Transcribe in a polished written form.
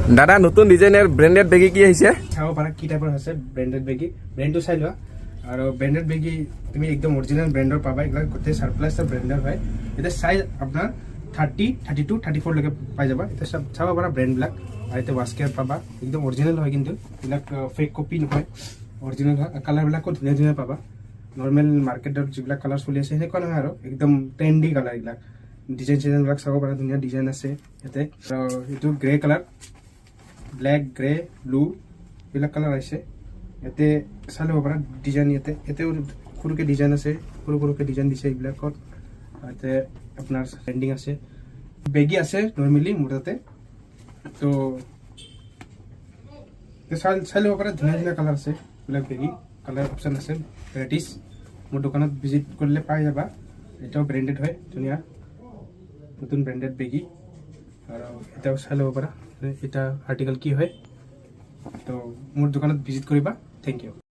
দাদা নতুন ডিজাইনেৰ ব্ৰ্যান্ডেড বেগি কি আহিছে চাব পাৰা কি টাইপৰ আছে ব্ৰেণ্ডেড বেগী ব্ৰেণ্ডটো চাই লোৱা আৰু ব্ৰেণ্ডেড বেগী তুমি একদম অৰিজিনেল ব্ৰেণ্ডৰ পাবা এইবিলাক গোটেই সাৰপ্লাইছৰ ব্ৰেণ্ডৰ হয় এটা সাইজ আপোনাৰ 30 32 34 লৈকে পাই যাবা এটা চাব পাৰা ব্ৰেণ্ডবিলাক আৰু এটা ৱাস্কেয়াৰ পাবা একদম অৰিজিনেল হয় কিন্তু এইবিলাক ফেক কপি নহয় অৰিজিনেল হয় কালাৰবিলাকো ধুনীয়া ধুনীয়া পাবা নৰ্মেল মাৰ্কেটত যিবিলাক কালাৰ চলি আছে সেনেকুৱা নহয় আৰু একদম ট্ৰেন্ডি কালাৰ এইবিলাক ডিজাইন চিজাইনবিলাক চাব পাৰা ধুনীয়া ডিজাইন আছে ইয়াতে এইটো grey colour black grey blue এইবিলাক কালাৰ আছে ইয়াতে চাই ল'ব পাৰা ডিজাইন ইয়াতেও সৰুকৈ ডিজাইন আছে সৰুকৈ ডিজাইন দিছে এইবিলাকত ইয়াতে আপোনাৰ ট্ৰেণ্ডিং আছে বেগী আছে নৰ্মেলি মোৰ তাতে তো চাই ল'ব পাৰা ধুনীয়া ধুনীয়া কালাৰ আছে এইবিলাক বেগী কালাৰ অপশ্যন আছে ভেৰাইটিজ মোৰ দোকানত ভিজিট কৰিলে পাই যাবা এটাও ব্ৰেণ্ডেড হয় ধুনীয়া নতুন ব্ৰেণ্ডেড বেগী আৰু এটাও চাই ল'ব পাৰা এটা আৰ্টিকেল কি হয় তো মোৰ দোকানত ভিজিট কৰিবা থেংক ইউ